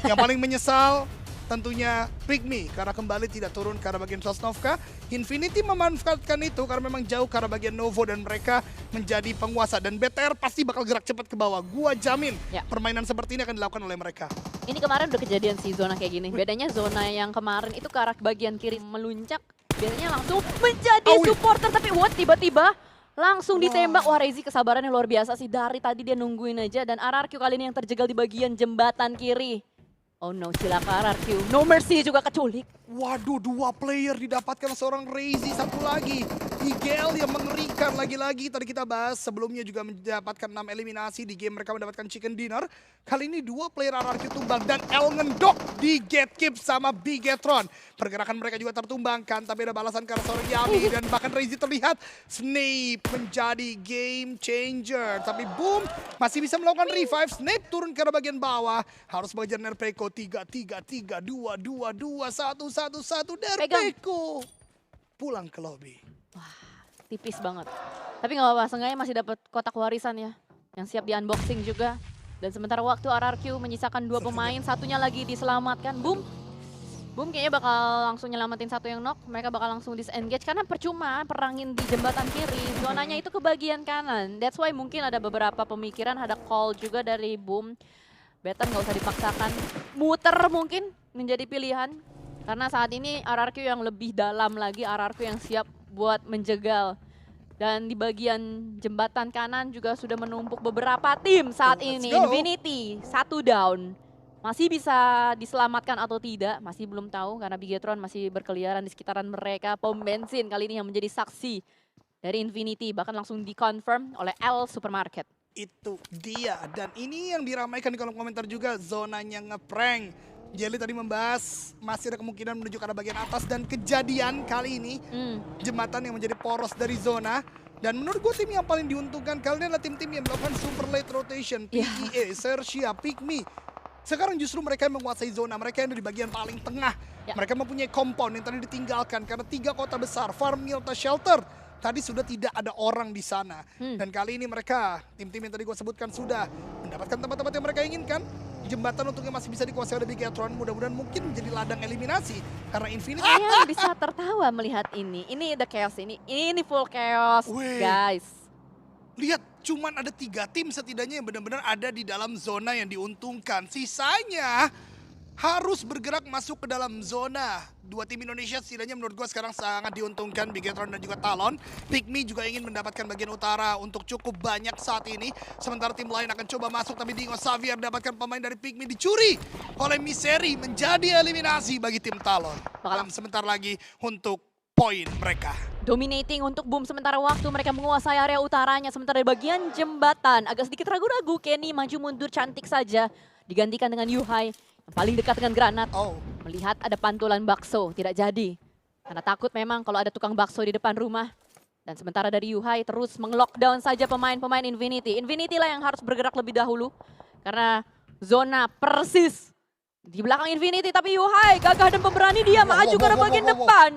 Yang paling menyesal tentunya Pygmy karena kembali tidak turun ke arah bagian Sosnovka. Infinity memanfaatkan itu karena memang jauh ke arah bagian Novo dan mereka menjadi penguasa. Dan BTR pasti bakal gerak cepat ke bawah. Gua jamin permainan seperti ini akan dilakukan oleh mereka. Ini kemarin udah kejadian sih zona kayak gini. Bedanya zona yang kemarin itu ke arah bagian kiri meluncak. Biasanya langsung menjadi supporter. Tapi what, tiba-tiba langsung ditembak. Wah, Rezi kesabarannya luar biasa sih. Dari tadi dia nungguin aja. Dan RRQ kali ini yang terjegal di bagian jembatan kiri. Oh no, cilaka RRQ. No mercy juga keculik. Waduh, 2 player didapatkan seorang Rezi, satu lagi IGL yang mengerikan lagi-lagi. Tadi kita bahas sebelumnya juga mendapatkan 6 eliminasi di game mereka mendapatkan chicken dinner. Kali ini 2 player RRQ tumbang dan El ngendok di gatekeep sama Bigetron. Pergerakan mereka juga tertumbangkan, tapi ada balasan karena seorang Yami dan bahkan Rezi terlihat Snape menjadi game changer. Tapi boom, masih bisa melakukan revive. Snape turun ke arah bagian bawah, harus mengejar Nerpeko. 3-3-3, 2-2-2-1-1-1 Nerpeko pulang ke lobby. Wah, tipis banget. Tapi nggak apa-apa, seenggaknya masih dapat kotak warisan ya. Yang siap di unboxing juga. Dan sementara waktu RRQ menyisakan 2 pemain, satunya lagi diselamatkan. Boom. Boom kayaknya bakal langsung nyelamatin satu yang knock. Mereka bakal langsung disengage karena percuma perangin di jembatan kiri. Zonanya itu ke bagian kanan. That's why mungkin ada beberapa pemikiran, ada call juga dari Boom. Beton nggak usah dipaksakan. Muter mungkin menjadi pilihan. Karena saat ini RRQ yang lebih dalam lagi, RRQ yang siap buat menjegal. Dan di bagian jembatan kanan juga sudah menumpuk beberapa tim saat ini. Infinity, 1 down. Masih bisa diselamatkan atau tidak, masih belum tahu karena Bigetron masih berkeliaran di sekitaran mereka. Pom bensin kali ini yang menjadi saksi dari Infinity, bahkan langsung dikonfirm oleh L Supermarket. Itu dia, dan ini yang diramaikan di kolom komentar juga, zonanya ngeprank. Jelly tadi membahas masih ada kemungkinan menuju ke arah bagian atas dan kejadian kali ini jembatan yang menjadi poros dari zona. Dan menurut gue tim yang paling diuntungkan kali ini adalah tim-tim yang melakukan super late rotation, PEA, Sersia, Pygmy. Sekarang justru mereka yang menguasai zona, mereka yang ada di bagian paling tengah. Mereka mempunyai compound yang tadi ditinggalkan karena 3 kota besar, Farm, Milta, Shelter. Tadi sudah tidak ada orang di sana. Dan kali ini mereka, tim-tim yang tadi gue sebutkan sudah mendapatkan tempat-tempat yang mereka inginkan. Jembatan untungnya masih bisa dikuasai oleh Bigetron. Mudah-mudahan mungkin menjadi ladang eliminasi. Karena Infinity... Saya bisa tertawa melihat ini. Ini the chaos ini. Ini full chaos, guys. Lihat, cuman ada 3 tim setidaknya yang benar-benar ada di dalam zona yang diuntungkan. Sisanya harus bergerak masuk ke dalam zona. 2 tim Indonesia setidaknya menurut gue sekarang sangat diuntungkan, Bigetron dan juga Talon. Pygmy juga ingin mendapatkan bagian utara untuk cukup banyak saat ini. Sementara tim lain akan coba masuk, tapi Dingo Xavier dapatkan pemain dari Pygmy dicuri oleh Misery, menjadi eliminasi bagi tim Talon. Dan sebentar lagi untuk poin mereka. Dominating untuk Boom sementara waktu mereka menguasai area utaranya. Sementara di bagian jembatan agak sedikit ragu-ragu, Kenny maju mundur cantik saja. Digantikan dengan Yuhai yang paling dekat dengan granat. Melihat ada pantulan bakso, tidak jadi. Karena takut memang kalau ada tukang bakso di depan rumah. Dan sementara dari Yuhai terus meng-lockdown saja pemain-pemain Infinity. Infinity lah yang harus bergerak lebih dahulu. Karena zona persis di belakang Infinity. Tapi Yuhai gagah dan pemberani, dia maju ke bagian depan.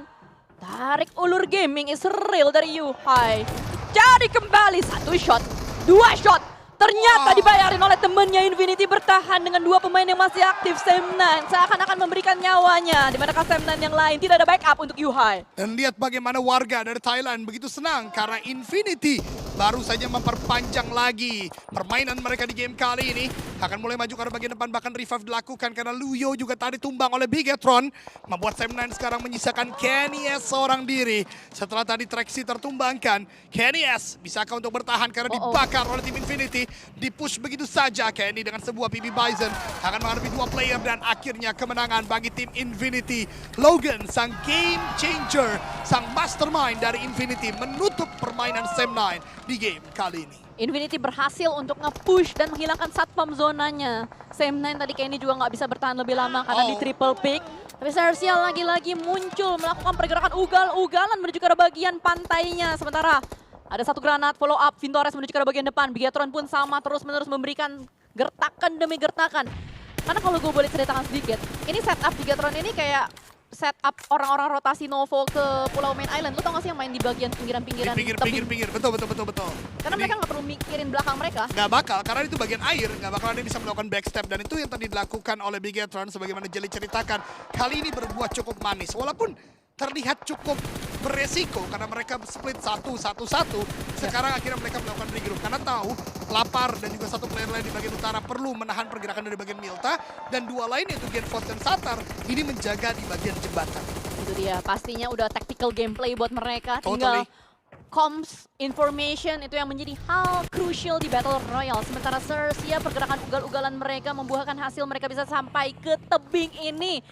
Tarik ulur gaming is real dari Yuhai. Jadi kembali 1 shot, 2 shot. Ternyata dibayarin oleh temennya. Infinity bertahan dengan 2 pemain yang masih aktif. Sam9 seakan-akan memberikan nyawanya. Dimana Sam9 yang lain tidak ada backup untuk Yuhai. Dan lihat bagaimana warga dari Thailand begitu senang karena Infinity baru saja memperpanjang lagi permainan mereka di game kali ini. Akan mulai maju ke arah bagian depan, bahkan revive dilakukan karena Luyo juga tadi tumbang oleh Bigetron. Membuat Sam9 sekarang menyisakan Kenny S seorang diri. Setelah tadi Trexy tertumbangkan, Kenny S bisakah untuk bertahan karena dibakar oleh tim Infinity. Dipush begitu saja Kenny dengan sebuah PB Bison. Akan menghadapi 2 player dan akhirnya kemenangan bagi tim Infinity. Logan, sang game changer, sang mastermind dari Infinity, menutup permainan Sam9 di game kali ini. Infinity berhasil untuk nge-push dan menghilangkan satpam zonanya. Sam9 tadi Kenny juga nggak bisa bertahan lebih lama karena di triple pick. Tapi Sersia lagi-lagi muncul melakukan pergerakan ugal-ugalan menuju ke bagian pantainya. Sementara ada 1 granat follow up, Vintores menuju ke bagian depan. Bigetron pun sama terus-menerus memberikan gertakan demi gertakan. Karena kalau gue boleh ceritakan sedikit, ini setup Bigetron ini kayak setup orang-orang rotasi Novo ke Pulau Main Island. Lu tau gak sih yang main di bagian pinggiran-pinggiran Di tebing? pinggir-pinggir, betul. Karena mereka nggak perlu mikirin belakang mereka. Nggak bakal, karena itu bagian air, nggak bakal ada yang bisa melakukan backstep. Dan itu yang tadi dilakukan oleh Bigetron, sebagaimana Jelly ceritakan. Kali ini berbuah cukup manis, walaupun terlihat cukup beresiko karena mereka split 1-1-1. Sekarang akhirnya mereka melakukan regroup karena tahu Lapar dan juga satu player lain di bagian utara perlu menahan pergerakan dari bagian Milta, dan dua lain yaitu Genfos dan Satar ini menjaga di bagian jembatan. Itu dia, pastinya udah tactical gameplay buat mereka. Totally. Tinggal comms, information itu yang menjadi hal crucial di Battle Royale. Sementara Sersia pergerakan ugal-ugalan mereka membuahkan hasil, mereka bisa sampai ke tebing ini.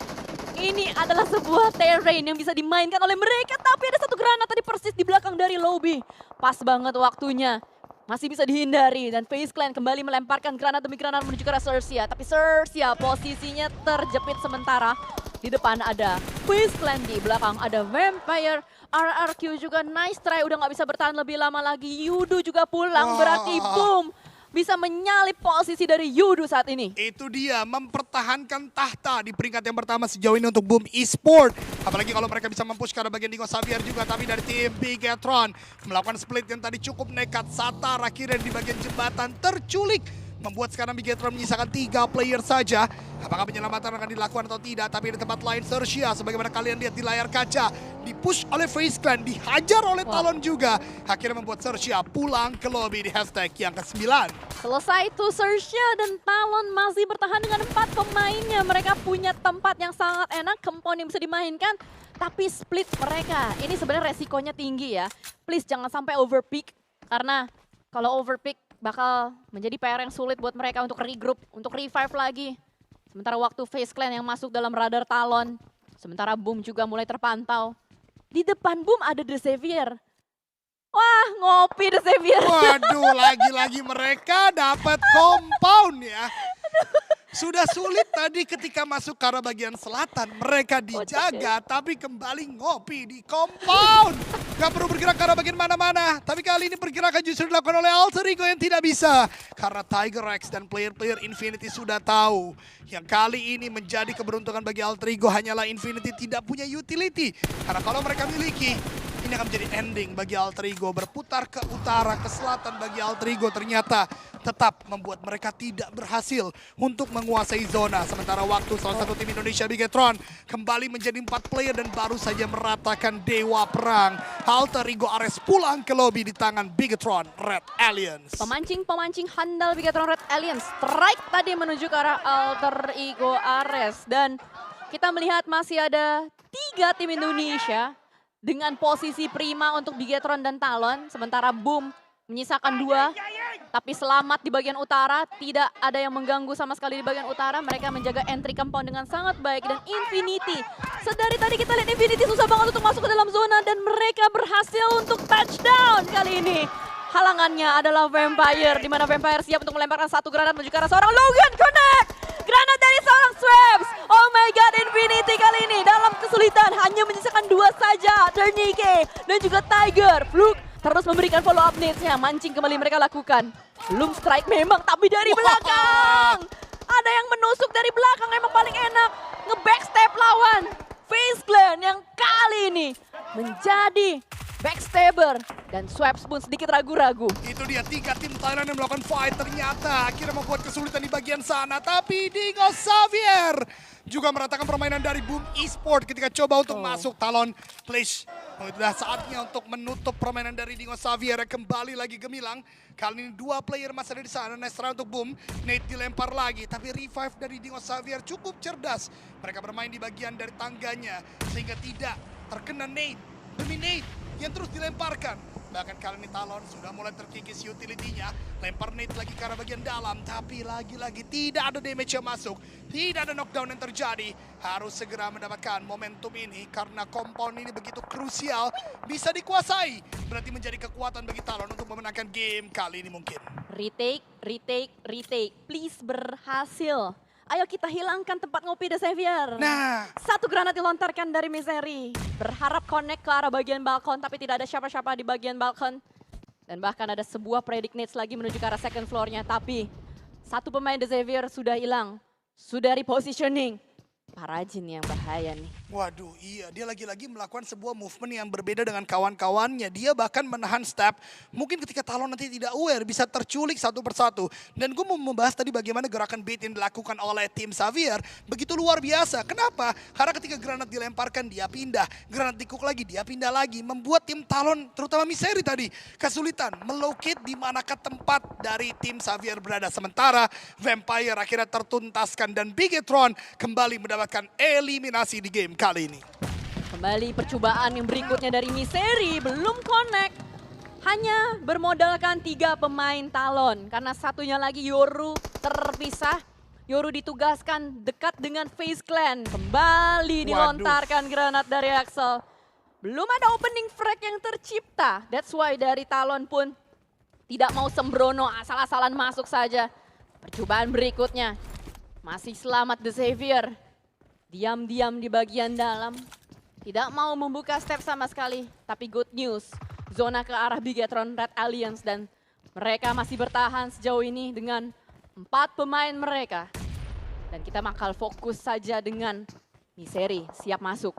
Ini adalah sebuah terrain yang bisa dimainkan oleh mereka, tapi ada satu granat tadi persis di belakang dari lobby. Pas banget waktunya. Masih bisa dihindari dan FaZe Clan kembali melemparkan granat demi granat menuju ke arah Sersia. Tapi Sersia posisinya terjepit sementara. Di depan ada FaZe Clan, di belakang ada Vampire. RRQ juga nice try, udah gak bisa bertahan lebih lama lagi. Yudu juga pulang, berarti boom. Bisa menyalip posisi dari Yudu saat ini. Itu dia, mempertahankan tahta di peringkat yang pertama sejauh ini untuk Boom Esport. Apalagi kalau mereka bisa mempush ke arah bagian Dingo Xavier juga, tapi dari tim Bigetron melakukan split yang tadi cukup nekat. Satar akhirnya di bagian jembatan terculik, membuat sekarang Bigetron menyisakan 3 player saja. Apakah penyelamatan akan dilakukan atau tidak, tapi di tempat lain Sersia, sebagaimana kalian lihat di layar kaca, dipush oleh FaZe Clan, dihajar oleh Talon juga. Akhirnya membuat Sersia pulang ke lobby di hashtag yang ke-9. Selesai tuh Sersia, dan Talon masih bertahan dengan 4 pemainnya. Mereka punya tempat yang sangat enak, compound yang bisa dimainkan. Tapi split mereka, ini sebenarnya resikonya tinggi ya. Please jangan sampai overpick, karena kalau overpick bakal menjadi PR yang sulit buat mereka untuk regroup, untuk revive lagi. Sementara waktu FaZe Clan yang masuk dalam radar Talon. Sementara Boom juga mulai terpantau. Di depan Boom ada The Xavier. Wah, ngopi The Xavier. Waduh, lagi-lagi mereka dapat compound ya. Sudah sulit tadi ketika masuk ke arah bagian selatan. Mereka dijaga, tapi kembali ngopi di compound. Gak perlu bergerak ke arah bagian mana-mana. Tapi kali ini pergerakan justru dilakukan oleh Alter Ego yang tidak bisa. Karena Tiger X dan player-player Infinity sudah tahu. Yang kali ini menjadi keberuntungan bagi Alter Ego hanyalah Infinity tidak punya utility. Karena kalau mereka miliki, ini akan menjadi ending bagi Alter Ego. Berputar ke utara, ke selatan bagi Alter Ego ternyata tetap membuat mereka tidak berhasil untuk menguasai zona. Sementara waktu salah satu tim Indonesia Bigetron kembali menjadi 4 player dan baru saja meratakan Dewa Perang. Alter Ego Ares pulang ke lobby di tangan Bigetron Red Alliance. Pemancing handal Bigetron Red Alliance. Strike tadi menuju ke arah Alter Ego Ares. Dan kita melihat masih ada 3 tim Indonesia dengan posisi prima untuk Bigetron dan Talon. Sementara Boom menyisakan 2. Tapi selamat di bagian utara. Tidak ada yang mengganggu sama sekali di bagian utara. Mereka menjaga entry compound dengan sangat baik. Dan Infinity, sedari tadi kita lihat Infinity susah banget untuk masuk ke dalam zona. Dan mereka berhasil untuk touchdown kali ini. Halangannya adalah Vampire, di mana Vampire siap untuk melemparkan satu granat menuju ke arah seorang Logan. Connect! Granat dari seorang Swaps. Oh my god, Infinity kali ini dalam kesulitan. Hanya menyisakan 2 saja. Turnike dan juga Tiger. Fluke terus memberikan follow up needs-nya. Mancing kembali mereka lakukan. Belum strike memang, tapi dari belakang. Ada yang menusuk dari belakang, emang paling enak. Nge-backstep lawan FaZe Clan yang kali ini menjadi backstabber. Dan Swaps pun sedikit ragu-ragu. Itu dia 3 tim Thailand yang melakukan fight ternyata akhirnya membuat kesulitan di bagian sana. Tapi Dingo Xavier juga meratakan permainan dari Boom Esport ketika coba untuk masuk Talon. Please, sudah saatnya untuk menutup permainan dari Dingo Xavier. Kembali lagi gemilang. Kali ini 2 player masih ada di sana. Nice try untuk Boom. Nate dilempar lagi. Tapi revive dari Dingo Xavier cukup cerdas. Mereka bermain di bagian dari tangganya. Sehingga tidak terkena Nate. Demi Nate yang terus dilemparkan. Bahkan kali ini Talon sudah mulai terkikis utility-nya. Lempar Nate lagi ke arah bagian dalam. Tapi lagi-lagi tidak ada damage yang masuk. Tidak ada knockdown yang terjadi. Harus segera mendapatkan momentum ini. Karena compound ini begitu krusial. Bisa dikuasai. Berarti menjadi kekuatan bagi Talon untuk memenangkan game kali ini mungkin. Retake, retake, retake. Please berhasil. Ayo kita hilangkan tempat ngopi The Xavier. Nah, Satu granat dilontarkan dari Misery. Berharap connect ke arah bagian balkon, tapi tidak ada siapa-siapa di bagian balkon. Dan bahkan ada sebuah predict nades lagi menuju ke arah second floor-nya. Tapi satu pemain The Xavier sudah hilang. Sudah repositioning. Parajin yang bahaya nih. Waduh, iya. Dia lagi-lagi melakukan sebuah movement yang berbeda dengan kawan-kawannya. Dia bahkan menahan step. Mungkin ketika Talon nanti tidak aware, bisa terculik satu persatu. Dan gue mau membahas tadi bagaimana gerakan bait yang dilakukan oleh tim Xavier. Begitu luar biasa. Kenapa? Karena ketika granat dilemparkan, dia pindah. Granat dikuk lagi, dia pindah lagi. Membuat tim Talon, terutama Miseri tadi, kesulitan melocate di manakah tempat dari tim Xavier berada. Sementara Vampire akhirnya tertuntaskan dan Bigetron kembali mendapatkan eliminasi di game kali ini. Kembali percobaan yang berikutnya dari Miseri, belum connect. Hanya bermodalkan 3 pemain Talon, karena satunya lagi Yoru terpisah. Yoru ditugaskan dekat dengan FaZe Clan. Kembali dilontarkan granat dari Axel. Belum ada opening frag yang tercipta. That's why dari Talon pun tidak mau sembrono, asal-asalan masuk saja. Percobaan berikutnya, masih selamat The Xavier. Diam-diam di bagian dalam. Tidak mau membuka step sama sekali. Tapi good news, zona ke arah Bigetron Red Alliance dan mereka masih bertahan sejauh ini dengan 4 pemain mereka. Dan kita bakal fokus saja dengan Miseri siap masuk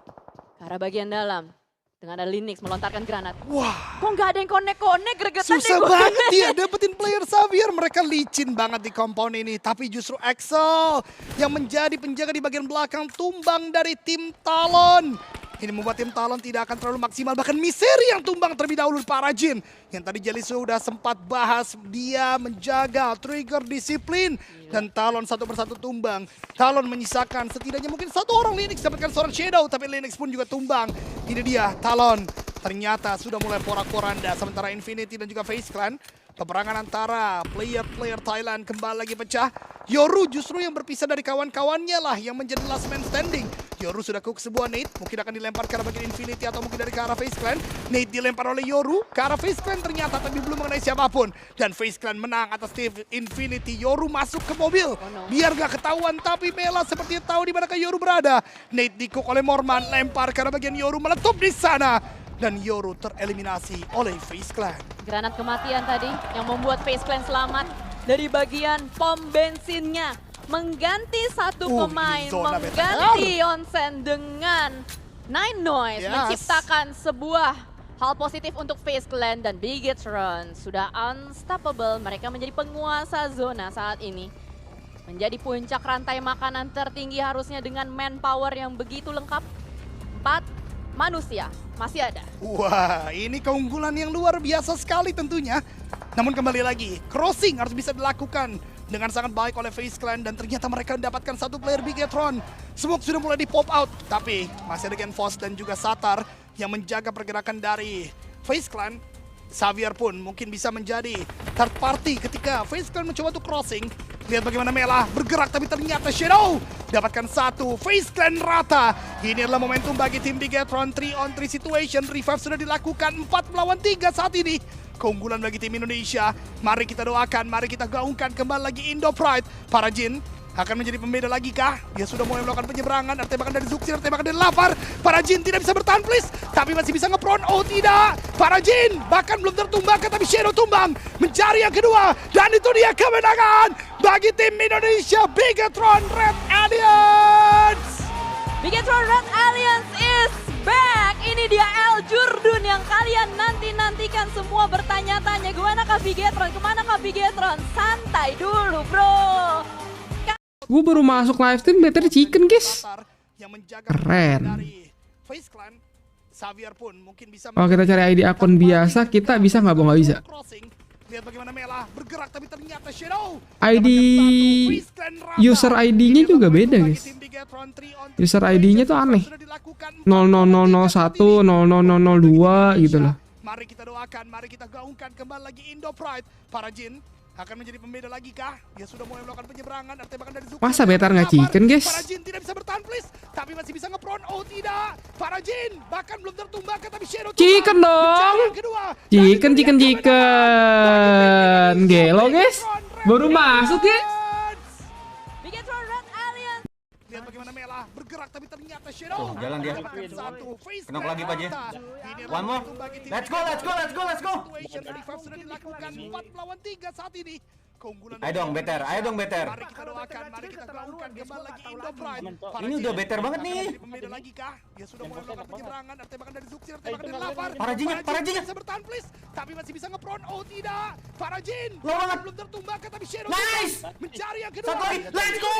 ke arah bagian dalam. Dengan ada Linux melontarkan granat. Wah. Kok nggak ada yang konek-konek, gregetan Susah deh gue. banget ya dapetin player Xavier. Mereka licin banget di compound ini. Tapi justru Axel yang menjadi penjaga di bagian belakang tumbang dari tim Talon. Ini membuat tim Talon tidak akan terlalu maksimal. Bahkan Miseri yang tumbang terlebih dahulu para Jin. Yang tadi Jelly sudah sempat bahas. Dia menjaga trigger disiplin. Dan Talon satu persatu tumbang. Talon menyisakan setidaknya mungkin satu orang Linux dapatkan seorang Shadow. Tapi Linux pun juga tumbang. Ini dia Talon. Ternyata sudah mulai porak-poranda. Sementara Infinity dan juga FaZe Clan. Peperangan antara player-player Thailand kembali lagi pecah. Yoru justru yang berpisah dari kawan-kawannya lah yang menjadi last man standing. Yoru sudah cook sebuah nade, mungkin akan dilempar ke arah bagian Infinity atau mungkin dari ke arah FaZe Clan. Nade dilempar oleh Yoru ke arah FaZe Clan ternyata, tapi belum mengenai siapapun. Dan FaZe Clan menang atas tim Infinity. Yoru masuk ke mobil, biar gak ketahuan, tapi Mela seperti tahu di manakah Yoru berada. Nade di-cook oleh Morman, lempar ke arah bagian Yoru, meletup di sana. Dan Yoru tereliminasi oleh FaZe Clan. Granat kematian tadi yang membuat FaZe Clan selamat dari bagian pom bensinnya. Mengganti satu pemain, mengganti Onsen dengan Nine Noise. Menciptakan sebuah hal positif untuk FaZe Clan dan Bigetron. Sudah unstoppable, mereka menjadi penguasa zona saat ini. Menjadi puncak rantai makanan tertinggi harusnya dengan manpower yang begitu lengkap. 4 manusia masih ada. Wah, ini keunggulan yang luar biasa sekali tentunya. Namun kembali lagi, crossing harus bisa dilakukan dengan sangat baik oleh FaZe Clan. Dan ternyata mereka mendapatkan satu player Bigetron. Smoke sudah mulai di pop out, tapi masih ada Genfos dan juga Satar yang menjaga pergerakan dari FaZe Clan. Xavier pun mungkin bisa menjadi third party ketika FaZe Clan mencoba untuk crossing. Lihat bagaimana Mela bergerak, tapi ternyata Shadow dapatkan satu. FaZe Clan rata. Ini adalah momentum bagi tim Bigetron. 3-on-3 situation. Revive sudah dilakukan 4 melawan 3 saat ini. Keunggulan bagi tim Indonesia. Mari kita doakan, mari kita gaungkan kembali lagi Indo Pride. Para Jin akan menjadi pembeda lagi kah? Dia sudah mulai melakukan penyeberangan. Ada tembakan dari Zuxir, ada tembakan dari Lapar. Para Jin tidak bisa bertahan please, tapi masih bisa nge-prone. Oh tidak, para Jin bahkan belum tertumbangkan, tapi Shadow tumbang mencari yang kedua. Dan itu dia kemenangan bagi tim Indonesia, Bigetron Red Alliance. Bigetron Red Alliance is back. Ini dia El Jurdun yang kalian nanti-nantikan semua bertanya-tanya. Kemanakah Bigetron? Kemanakah Bigetron? Santai dulu bro. Gue baru masuk live stream better chicken guys. Keren. Kalau kita cari ID akun biasa, kita bisa nggak? Nggak bisa. ID user ID-nya juga beda guys. User ID-nya tuh aneh. 00001, 00002 gitu loh. Mari kita doakan, mari kita gaungkan kembali lagi Indo Pride. Para Jin akan menjadi pembeda lagi kah? Dia sudah mulai melakukan penyeberangan. Ada tembakan dari Zuxir. Masa better nggak chicken guys? Para Jin tidak bisa bertahan please, tapi masih bisa nge-prone. Oh tidak, para Jin bahkan belum tertumbangkan, tapi Shadow chicken dong. Chicken. Gelo guys, baru masuk ya. Bigetron Red Alliance. Lihat bagaimana Mela bergerak, tapi ternyata Shadow jalan dia. Kenok lagi Pak J. One more. Let's go. Sudah dilakukan 4 melawan 3 saat ini. keunggulan. Ayo dong, better. Ayo dong, better. Mari kita doakan, mari kita gaungkan kembali lagi Indo Pride. Ini udah better banget nih. Pembeda lagi kah? Dia sudah mulai melakukan penyeberangan, tembakan dari Zuxir, tembakan dari Lapar. Parajin. Bisa bertahan please, tapi masih bisa nge-prone. Oh tidak, Parajin. Low banget. Belum tertumbangkan tapi Shadow Nice. mencari yang kedua. Satu lagi, let's go!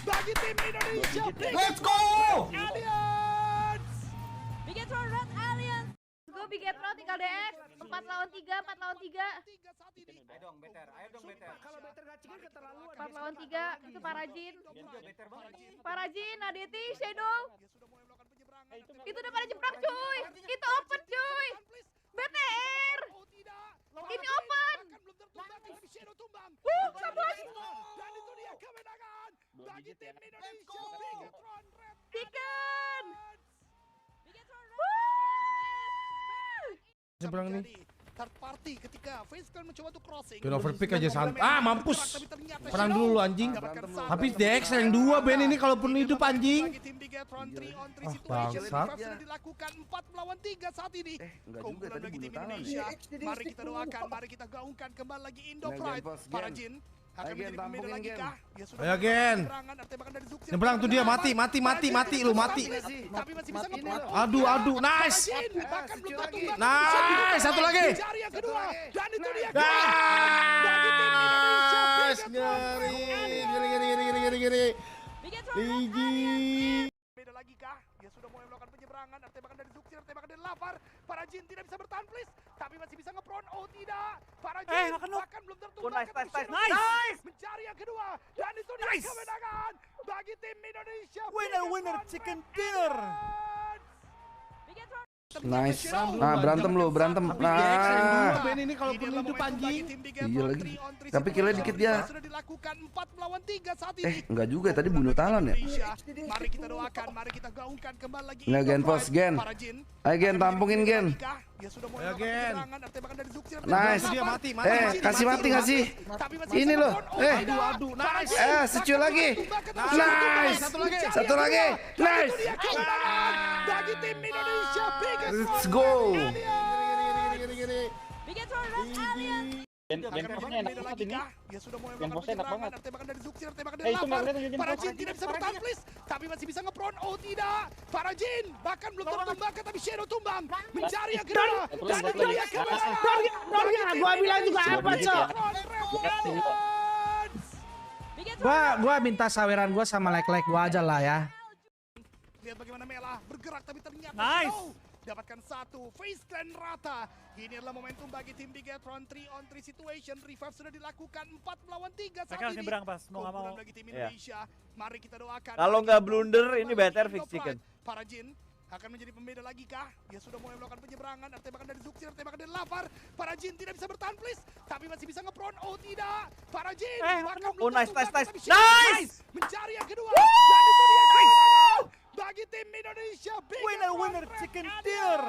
Bagi tim Indonesia. Let's go! Alliance. Bigetron Red Alliance. Go Bigetron tinggal DX. 4 lawan 3, 4 lawan 3. Ayo dong, better. Ayo dong, better. Kalau better gak chicken keterlaluan. 4 lawan 3 itu Parajin. Better banget nih. Parajin, Aditi, Shadow. Itu udah pada jeprang cuy. Itu open cuy. BTR. Ini open. Satu lagi. Dan itu dia kemenangan bagi tim Indonesia. Bigetron Red Chicken. Seberang nih. Third party ketika Face Clan mencoba untuk crossing. Pin overpick aja santai. Ah, mampus. Tapi ternyata Perang Shadow dulu lu, anjing. mendapatkan satu. Habis DX yang 2 Ben ini kalaupun hidup anjing. Bagi tim Bigetron 3 on 3 Ah, situation. bangsat. Revive sudah dilakukan 4 melawan 3 saat ini. Enggak juga Keunggulan tadi bagi tim bunuh tangan. Indonesia. Mari kita doakan, mari kita gaungkan kembali lagi Indo Nah, Pride. Gen, Bos, Gen. Parajin akan Ayo, Gen, menjadi pembeda tampungin, lagi Gen. kah? Dia sudah Ayo, Gen. serangan, tembakan dari Zuxir, Nyebrang tuh dia, tembakan mati, dari mati, Lapar. mati, mati, lu, mati. Tapi masih bisa Mati nih nge-prone. lo. Aduh, nice. Parajin bahkan belum tertumbang. Nice, satu lagi. Mencari yang kedua. Dan itu dia. Guys, ngeri. Ligi. Beda lagi kah? Dia sudah mulai melakukan penyeberangan, tembakan dari Zuxir, tembakan dari Lapar. Parajin tidak bisa bertahan please, tapi masih bisa nge-prone. Oh tidak, Parajin bahkan belum tertumbang. Nice. Mencari yang kedua, dan itu dia kemenangan bagi tim Indonesia. Winner chicken dinner. Nice. Nah, berantem lu, berantem. Habis DX yang 2 Nah. Ben ini kalaupun hidup anjing. Iya lagi. Tapi killnya dikit dia. Sudah dilakukan 4 melawan 3 saat ini. Enggak juga tadi bunuh talon ya. Mari kita doakan, mari kita gaungkan kembali lagi. Nggak, Gen, Indo pos, Pride. Gen. Parajin Ayo Gen, tampungin Gen. Dia sudah mulai Ayo, melakukan Gen. penyeberangan, tembakan dari Zuxir, Nice. tembakan Dia Lapar. mati. Kasih mati nggak sih? Tapi masih Ini bisa loh. nge-prone. Oh, tidak. Aduh, nice. Secure lagi. Nice. Satu lagi. Nice. Bagi tim Indonesia. Let's go. Bigetron Red Alliance. Posnya enak banget ini. Dia sudah mulai melakukan enak banget. tembakan dari Zuxir, tembakan dari Lapar. Parajin tidak bisa bertahan please, tapi masih bisa nge-prone. Oh tidak, Parajin bahkan belum tertumbangkan tapi Shadow tumbang. Mencari yang kedua. Dan itu dia kemenangan. Gua bilang juga apa, Cok? Gua minta saweran gua sama like gua aja lah ya. Lihat bagaimana Mela bergerak tapi ternyata Nice. Shadow dapatkan satu. Face Clan rata. Ini adalah momentum bagi tim Bigetron 3 on 3 situation. Revive sudah dilakukan 4 melawan 3 saat Mereka harus ini. nyebrang pas, mau nggak mau. Keunggulan bagi tim Indonesia. Mari kita doakan. Kalau Mari nggak kita blunder, gaungkan ini kembali better Indo fix Pride. chicken. Parajin akan menjadi pembeda lagi kah? Dia sudah mulai melakukan penyeberangan, tembakan dari Zuxir, tembakan dari Lapar. Parajin tidak bisa bertahan please, tapi masih bisa nge-prone. Oh tidak, Parajin bahkan belum nice, tertumbangkan, nice. tapi Shadow mencari yang kedua. Dan itu dia kemenangan bagi tim Indonesia. Winner chicken dinner.